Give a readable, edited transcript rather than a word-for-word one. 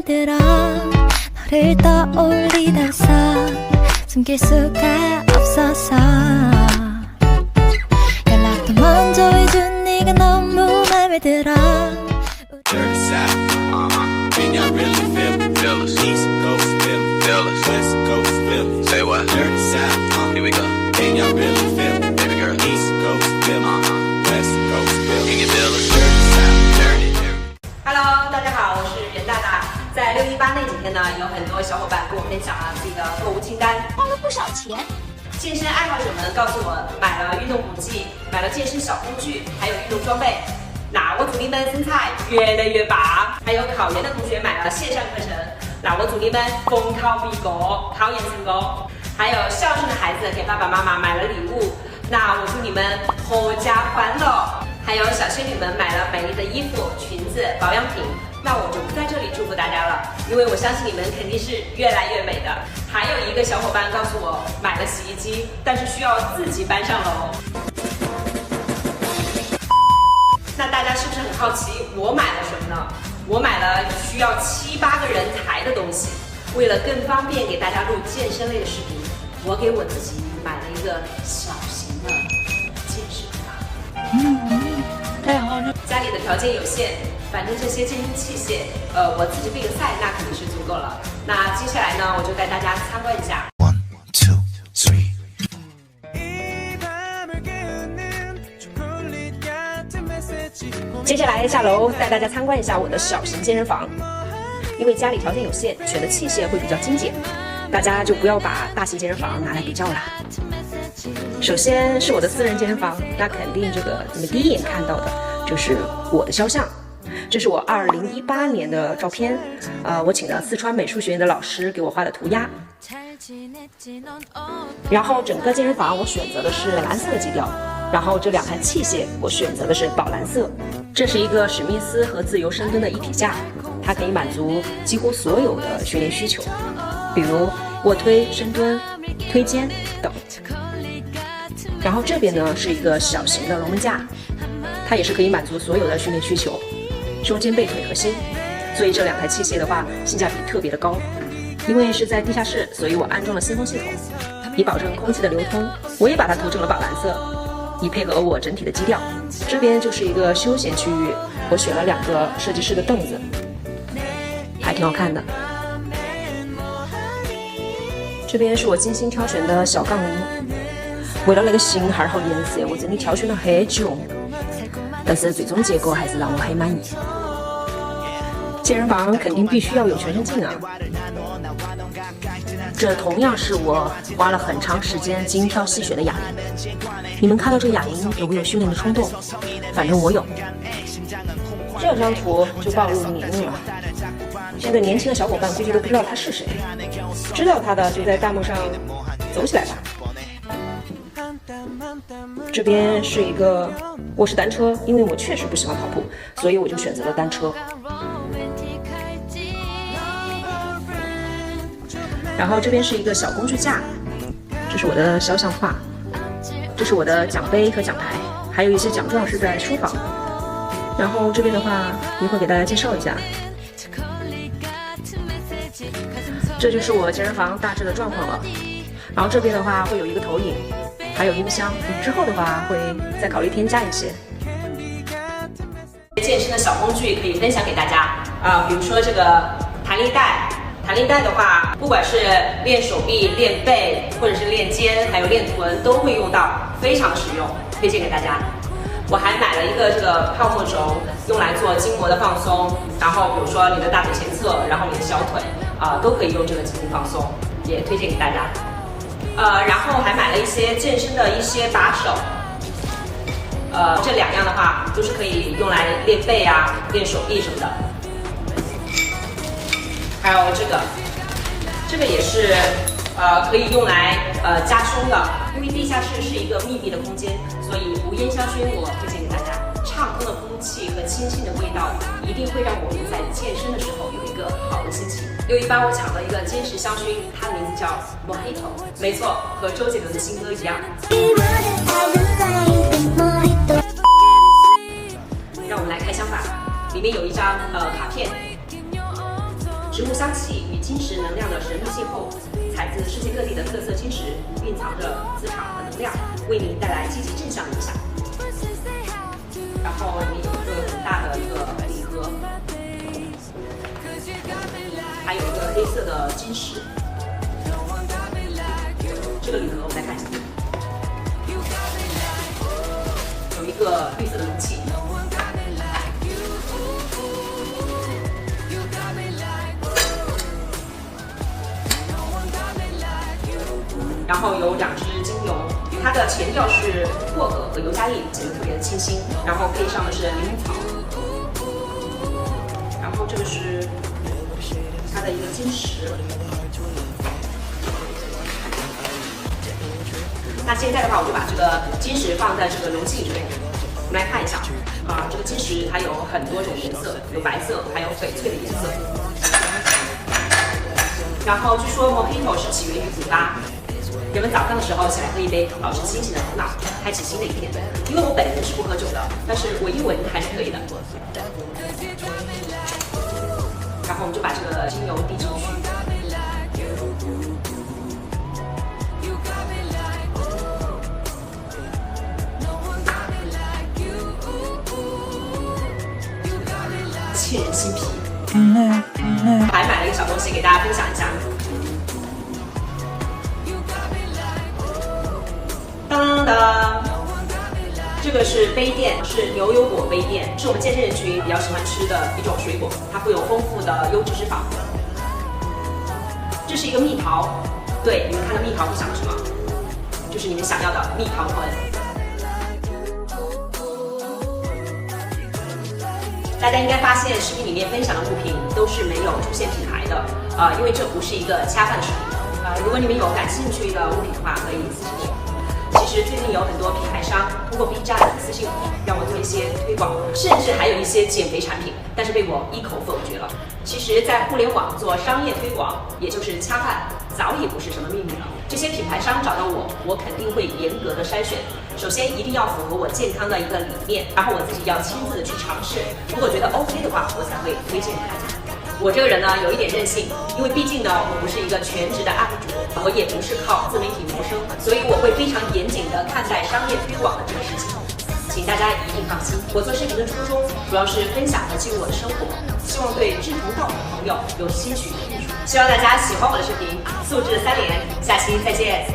들어 너를 떠올리다서 숨길 수가 없어서 연락도 먼저 해준 네가 너무 맘에 들어 Dirty South, can y'all really feel me? Feel us. East Coast feel me. Feel us. West Coast feel me. Say what? Dirty South, here we go. Can y'all really feel me? Baby girl. East Coast feel me. West Coast feel me. Can you feel us? Dirty South, dirty. Hello， 大家好，我是袁大大。在618那几天呢，有很多小伙伴跟我分享了自己的购物清单，花了不少钱。健身爱好者们告诉我，买了运动补剂，买了健身小工具，还有运动装备。那我主力们身材越来越棒，还有考研的同学买了线上课程，那我主力们逢考必过，考研成功。还有孝顺的孩子给爸爸妈妈买了礼物，那我祝你们阖家欢乐。还有小仙女们买了美丽的衣服、裙子、保养品，那我就不在这里祝福大家了，因为我相信你们肯定是越来越美的。还有一个小伙伴告诉我买了洗衣机，但是需要自己搬上楼。那大家是不是很好奇我买了什么呢？我买了需要7、8个人抬的东西，为了更方便给大家录健身类的视频，我给我自己买了一个小型的健身房。太好了！家里的条件有限，反正这些健身器械，我自己备个赛那肯定是足够了。那接下来呢，我就带大家参观一下。 1, 2, 3. 接下来下楼带大家参观一下我的小型健身房，因为家里条件有限，选的器械会比较精简，大家就不要把大型健身房拿来比较啦。首先是我的私人健身房，那肯定你们第一眼看到的就是我的肖像，这是我2018年的照片，我请了四川美术学院的老师给我画的涂鸦。然后整个健身房我选择的是蓝色的基调，然后这2台器械我选择的是宝蓝色。这是一个史密斯和自由深蹲的一体架，它可以满足几乎所有的训练需求，比如卧推、深蹲、推肩等。然后这边呢是一个小型的龙门架，它也是可以满足所有的训练需求，胸肩背腿核心。所以这2台器械的话性价比特别的高。因为是在地下室，所以我安装了新风系统，以保证空气的流通。我也把它涂成了宝蓝色，以配合我整体的基调。这边就是一个休闲区域，我选了2个设计师的凳子，还挺好看的。这边是我精心挑选的小杠铃，为了那个型号和颜色，我真的挑选了很久，但是最终结果还是让我很满意。健身房肯定必须要有全身镜啊，这同样是我花了很长时间精挑细选的哑铃。你们看到这个哑铃有没有训练的冲动？反正我有。这张图就暴露年龄了，现在年轻的小伙伴估计都不知道他是谁，知道他的就在弹幕上走起来吧。这边是一个卧式单车，因为我确实不喜欢跑步，所以我就选择了单车。然后这边是一个小工具架，这是我的肖像画，这是我的奖杯和奖牌，还有一些奖状是在书房。然后这边的话一会儿给大家介绍一下，这就是我健身房大致的状况了。然后这边的话会有一个投影，还有音箱，之后的话会再考虑添加一些健身的小工具可以分享给大家比如说这个弹力带。弹力带的话，不管是练手臂、练背，或者是练肩，还有练臀，都会用到，非常实用，推荐给大家。我还买了一个这个泡沫轴，用来做筋膜的放松。然后比如说你的大腿前侧，然后你的小腿都可以用这个进行放松，也推荐给大家。然后还买了一些健身的一些把手。这2样的话都是可以用来练背啊、练手臂什么的。还有这个也是可以用来加胸的，因为地下室是一个密闭的空间，所以无烟香薰我推荐给大家。畅通的空气和清新的味道，一定会让我们在健身的时候有一个好的心情。618我抢了一个坚实香薰，它的名字叫 Mojito， 没错，和周杰伦的新歌一样。让我们来开箱吧，里面有一张卡片。植物香气与金石能量的神秘邂逅，采自世界各地的特色金石，蕴藏着磁场和能量，为您带来积极正向影响。然后里面有一个很大的一个礼盒，还有一个黑色的金石。这个礼盒我们来看一下，有一个绿色的容器。然后有2支精油，它的前调是薄荷和尤加利，显得特别的清新。然后配上的是柠檬草，然后这个是它的一个金石。那现在的话，我就把这个金石放在这个容器里面，我们来看一下这个金石它有很多种颜色，有白色，还有翡翠的颜色。然后据说 Mojito 是起源于古巴。人们早上的时候起来喝一杯，保持清醒的头脑，开启新的一天。因为我本人是不喝酒的，但是我一闻还是可以的。然后我们就把这个精油滴进去。沁人心脾。还买了一个小东西给大家分享一下。当当，这个是杯垫，是牛油果杯垫，是我们健身人群比较喜欢吃的一种水果，它会有丰富的优质脂肪。这是一个蜜桃，对，你们看到蜜桃会想到什么？就是你们想要的蜜桃臀。大家应该发现视频里面分享的物品都是没有出现品牌的，因为这不是一个恰饭视频。如果你们有感兴趣的物品的话，可以私信我。其实最近有很多品牌商通过 B 站私信我，让我做一些推广，甚至还有一些减肥产品，但是被我一口否决了。其实，在互联网做商业推广，也就是恰饭，早已不是什么秘密了。这些品牌商找到我，我肯定会严格的筛选。首先一定要符合我健康的一个理念，然后我自己要亲自的去尝试，如果觉得 OK 的话，我才会推荐给大家。我这个人呢有一点任性，因为毕竟呢我不是一个全职的 UP 主，我也不是靠自媒体谋生，所以我会非常严谨的看待商业推广的这个事情。请大家一定放心，我做视频的初衷主要是分享和记录我的生活，希望对志同道合的朋友有些许的益处。希望大家喜欢我的视频，素质3连，下期再见。